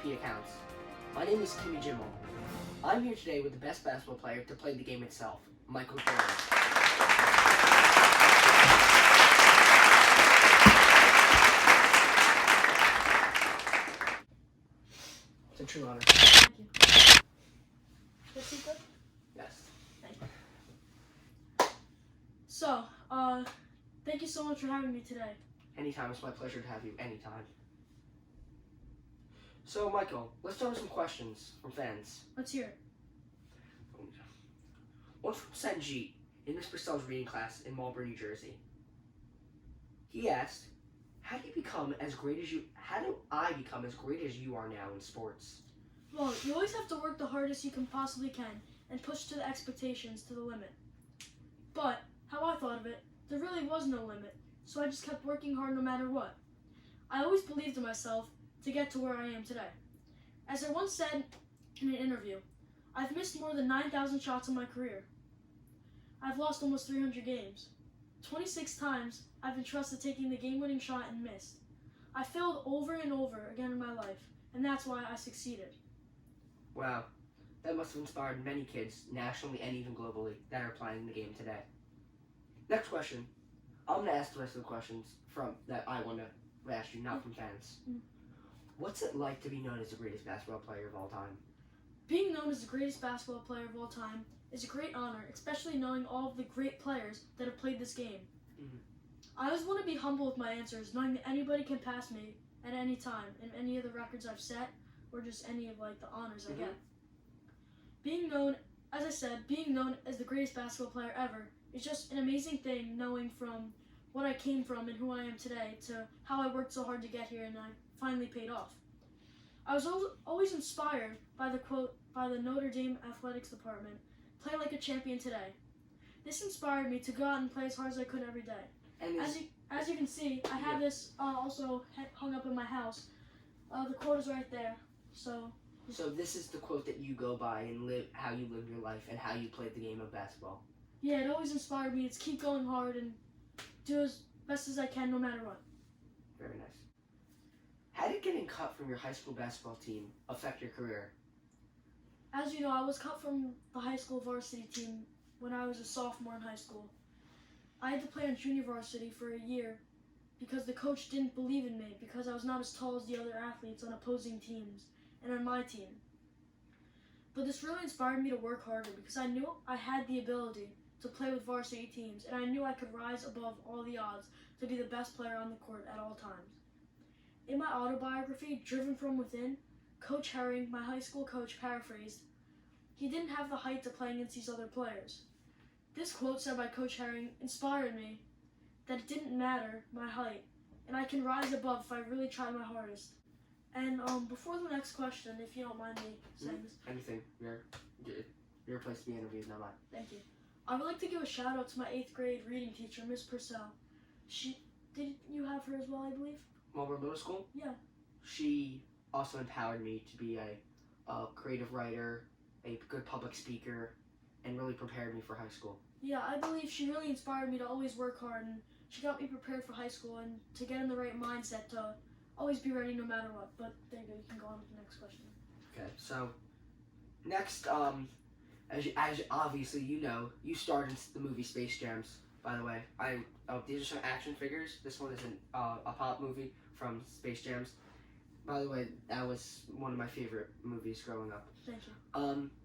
MVP accounts. My name is Kimmy Jimmel. I'm here today with the best basketball player to play the game itself, Michael Jordan. It's a true honor. Thank you. Is he good? Yes. Thank you. So, thank you so much for having me today. Anytime. It's my pleasure to have you anytime. So, Michael, let's start with some questions from fans. Let's hear it. One from Sanjeet in Miss Purcell's reading class in Marlborough, New Jersey. He asked, How do I become as great as you are now in sports? Well, you always have to work the hardest you can possibly can and push to the expectations to the limit. But, how I thought of it, there really was no limit, so I just kept working hard no matter what. I always believed in myself to get to where I am today. As I once said in an interview, I've missed more than 9,000 shots in my career. I've lost almost 300 games. 26 times I've been trusted taking the game-winning shot and missed. I failed over and over again in my life, and that's why I succeeded. Wow, that must have inspired many kids, nationally and even globally, that are playing the game today. Next question. I'm going to ask the rest of the questions that I want to ask you, not from fans. What's it like to be known as the greatest basketball player of all time? Being known as the greatest basketball player of all time is a great honor, especially knowing all of the great players that have played this game. Mm-hmm. I always want to be humble with my answers, knowing that anybody can pass me at any time in any of the records I've set or just any of the honors I get. Being known, as I said, being known as the greatest basketball player ever is just an amazing thing, knowing from what I came from and who I am today to how I worked so hard to get here and I finally paid off. I was always inspired by the quote by the Notre Dame athletics department, "Play like a champion today." This inspired me to go out and play as hard as I could every day. And as you can see, I have this also hung up in my house. The quote is right there. So this is the quote that you go by and how you live your life and how you played the game of basketball. Yeah, it always inspired me to keep going hard and do as best as I can no matter what. Very nice. How did getting cut from your high school basketball team affect your career? As you know, I was cut from the high school varsity team when I was a sophomore in high school. I had to play on junior varsity for a year because the coach didn't believe in me because I was not as tall as the other athletes on opposing teams and on my team. But this really inspired me to work harder because I knew I had the ability to play with varsity teams and I knew I could rise above all the odds to be the best player on the court at all times. In my autobiography, Driven from Within, Coach Herring, my high school coach, paraphrased, "He didn't have the height to play against these other players." This quote said by Coach Herring inspired me that it didn't matter my height, and I can rise above if I really try my hardest. And before the next question, if you don't mind me saying this. Anything. Your place to be interviewed, not mine. Thank you. I would like to give a shout out to my 8th grade reading teacher, Miss Purcell. Did you have her as well, I believe? Marlborough Middle School? Yeah. She also empowered me to be a creative writer, a good public speaker, and really prepared me for high school. Yeah, I believe she really inspired me to always work hard, and she got me prepared for high school and to get in the right mindset to always be ready no matter what. But there you go, you can go on with the next question. Okay, so next, as obviously you know, you starred in the movie Space Jams. By the way, these are some action figures. This one is a pop movie from Space Jams. By the way, that was one of my favorite movies growing up. Thank you.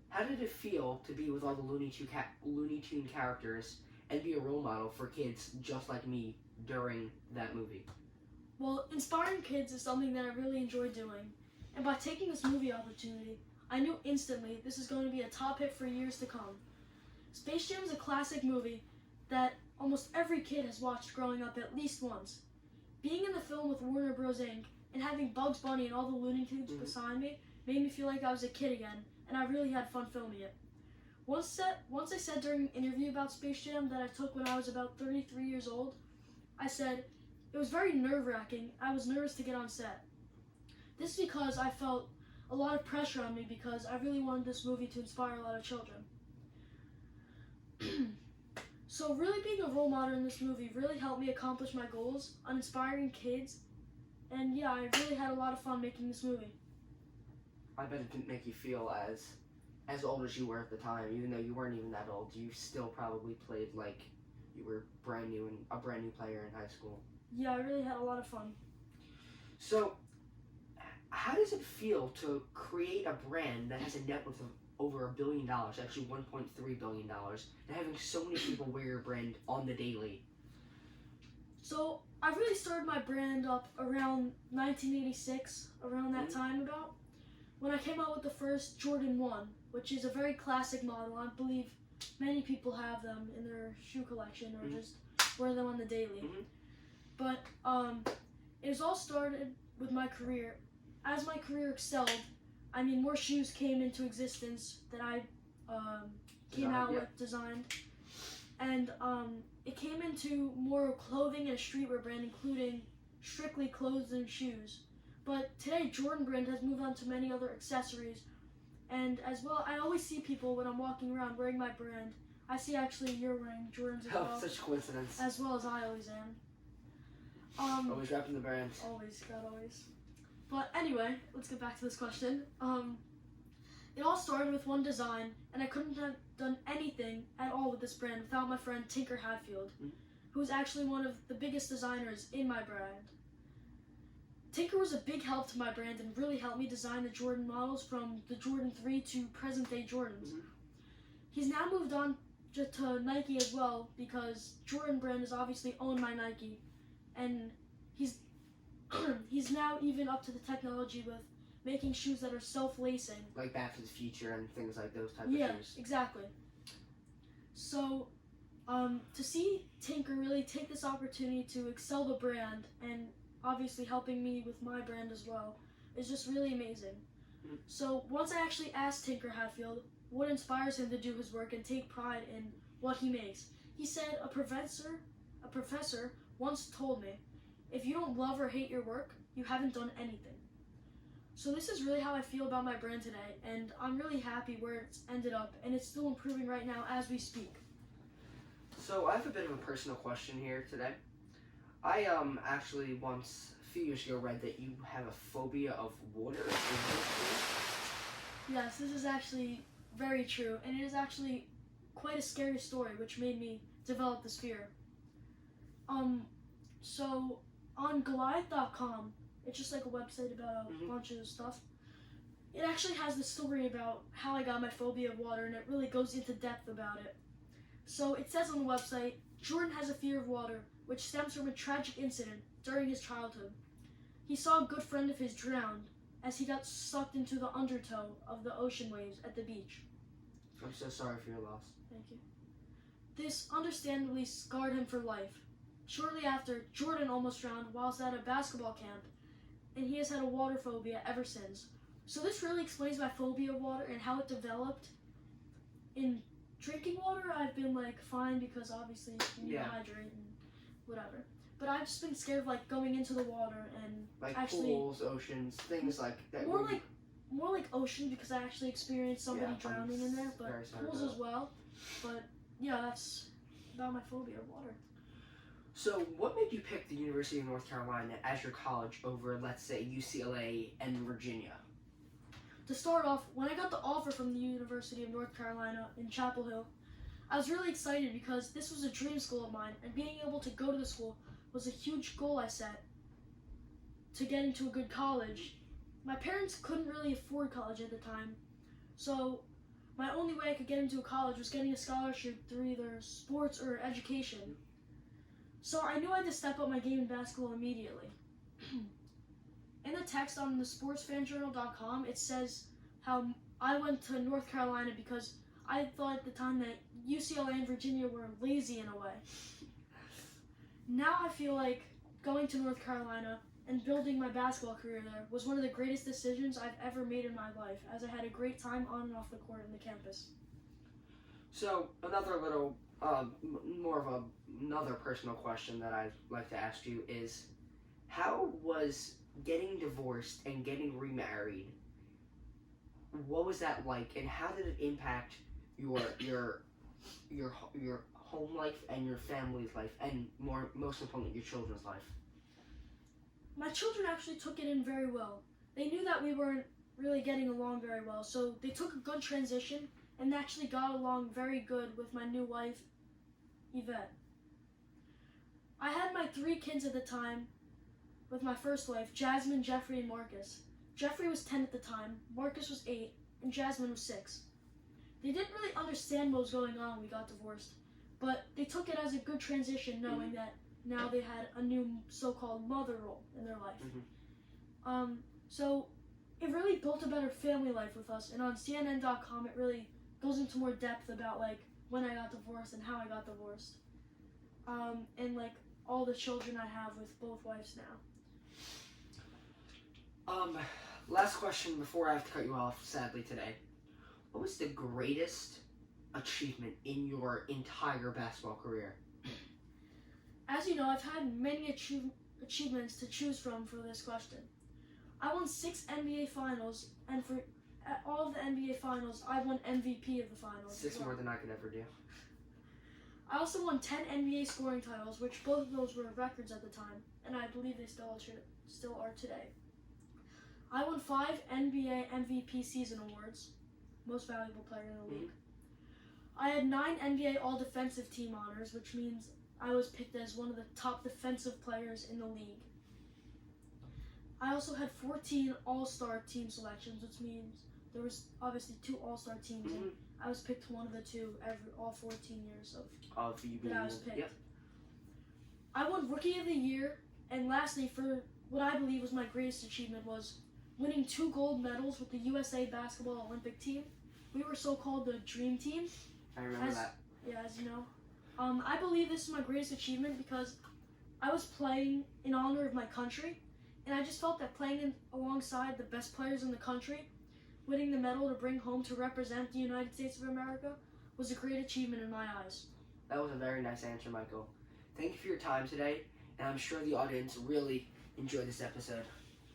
How did it feel to be with all the Looney Tune characters and be a role model for kids just like me during that movie? Well, inspiring kids is something that I really enjoy doing. And by taking this movie opportunity, I knew instantly this is going to be a top hit for years to come. Space Jam is a classic movie that almost every kid has watched growing up at least once. Being in the film with Warner Bros. Inc. and having Bugs Bunny and all the Looney Tunes beside me made me feel like I was a kid again, and I really had fun filming it. Once I said during an interview about Space Jam that I took when I was about 33 years old, I said, it was very nerve-wracking. I was nervous to get on set. This is because I felt a lot of pressure on me because I really wanted this movie to inspire a lot of children. So really being a role model in this movie really helped me accomplish my goals on inspiring kids. And yeah, I really had a lot of fun making this movie. I bet it didn't make you feel as old as you were at the time, even though you weren't even that old. You still probably played like you were brand new and a brand new player in high school. Yeah, I really had a lot of fun. So, how does it feel to create a brand that has a net worth of over $1 billion, actually $1.3 billion, and having so many people wear your brand on the daily? So I really started my brand up around 1986, around that time about, when I came out with the first Jordan 1, which is a very classic model. I believe many people have them in their shoe collection or just wear them on the daily. But it was all started with my career. As my career excelled, I mean, more shoes came into existence that I designed. And it came into more clothing and streetwear brand, including strictly clothes and shoes. But today, Jordan brand has moved on to many other accessories. And as well, I always see people when I'm walking around wearing my brand. I see actually you're wearing Jordans as well. Oh, such a coincidence. As well as I always am. Always repping the brand. Always, God always. But anyway, let's get back to this question. It all started with one design, and I couldn't have done anything at all with this brand without my friend Tinker Hatfield, who is actually one of the biggest designers in my brand. Tinker was a big help to my brand and really helped me design the Jordan models from the Jordan 3 to present-day Jordans. He's now moved on to Nike as well, because Jordan brand is obviously owned by Nike, and he's now even up to the technology with making shoes that are self-lacing. Like Back to the Future and things like those type of yeah, shoes. Exactly. So, to see Tinker really take this opportunity to excel the brand and obviously helping me with my brand as well is just really amazing. So once I actually asked Tinker Hatfield what inspires him to do his work and take pride in what he makes, he said a professor once told me, if you don't love or hate your work, you haven't done anything. So this is really how I feel about my brand today, and I'm really happy where it's ended up, and it's still improving right now as we speak. So I have a bit of a personal question here today. I actually once, a few years ago, read that you have a phobia of water. Is this Yes, this is actually very true, and it is actually quite a scary story, which made me develop this fear. So on Goliath.com, it's just like a website about a bunch of stuff. It actually has the story about how I got my phobia of water, and it really goes into depth about it. So it says on the website, Jordan has a fear of water, which stems from a tragic incident during his childhood. He saw a good friend of his drown as he got sucked into the undertow of the ocean waves at the beach. I'm so sorry for your loss. Thank you. This understandably scarred him for life. Shortly after, Jordan almost drowned whilst at a basketball camp, and he has had a water phobia ever since. So this really explains my phobia of water and how it developed. In drinking water, I've been like fine because obviously you need to hydrate and whatever. But I've just been scared of like going into the water and like actually, pools, oceans, things like that. More like ocean, because I actually experienced somebody drowning in there, but pools as well. But yeah, that's about my phobia of water. So, what made you pick the University of North Carolina as your college over, let's say, UCLA and Virginia? To start off, when I got the offer from the University of North Carolina in Chapel Hill, I was really excited because this was a dream school of mine, and being able to go to the school was a huge goal I set to get into a good college. My parents couldn't really afford college at the time, so my only way I could get into a college was getting a scholarship through either sports or education. So I knew I had to step up my game in basketball immediately. In the text on the sportsfanjournal.com, it says how I went to North Carolina because I thought at the time that UCLA and Virginia were lazy in a way. Now I feel like going to North Carolina and building my basketball career there was one of the greatest decisions I've ever made in my life, as I had a great time on and off the court in the campus. So, another little, more of another personal question that I'd like to ask you is, how was getting divorced and getting remarried, what was that like, and how did it impact your home life and your family's life, and most importantly, your children's life? My children actually took it in very well. They knew that we weren't really getting along very well. So they took a good transition and actually got along very good with my new wife, Yvette. I had my 3 kids at the time with my first wife, Jasmine, Jeffrey, and Marcus. Jeffrey was 10 at the time, Marcus was 8, and Jasmine was 6. They didn't really understand what was going on when we got divorced, but they took it as a good transition, knowing that now they had a new so-called mother role in their life. So it really built a better family life with us, and on CNN.com it really goes into more depth about like when I got divorced and how I got divorced, and like all the children I have with both wives now. Last question before I have to cut you off, sadly, today. What was the greatest achievement in your entire basketball career? As you know, I've had many achievements to choose from for this question. I won 6 NBA finals, and for all of the NBA finals, I won MVP of the finals. 6 more than I could ever do. I also won 10 NBA scoring titles, which both of those were records at the time, and I believe they still are today. I won 5 NBA MVP season awards, most valuable player in the league. I had 9 NBA All-Defensive Team honors, which means I was picked as one of the top defensive players in the league. I also had 14 All-Star team selections, which means there was obviously 2 All-Star teams, and I was picked one of the 2 all 14 years of that I was picked. Yep. I won Rookie of the Year, and lastly, for what I believe was my greatest achievement, was winning 2 gold medals with the USA Basketball Olympic team. We were so-called the Dream Team. I remember that. Yeah, as you know. I believe this is my greatest achievement because I was playing in honor of my country, and I just felt that playing alongside the best players in the country, winning the medal to bring home to represent the United States of America, was a great achievement in my eyes. That was a very nice answer, Michael. Thank you for your time today, and I'm sure the audience really enjoyed this episode.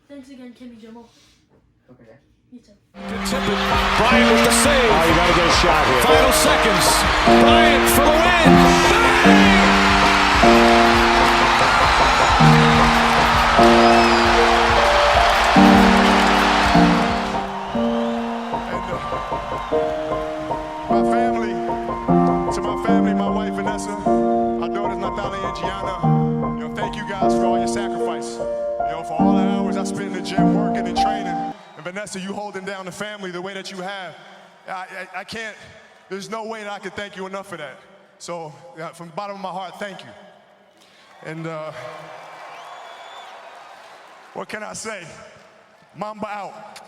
Thanks again, Kimmy Jimmel. Okay. You too. Bryant with the save. Oh, you gotta get a shot here. Final seconds. Bryant for the win. My family, my wife Vanessa, our daughters Natalia and Gianna, thank you guys for all your sacrifice. For all the hours I spent in the gym working and training. And Vanessa, you holding down the family the way that you have. I can't, there's no way that I can thank you enough for that. So from the bottom of my heart, thank you. And what can I say? Mamba out.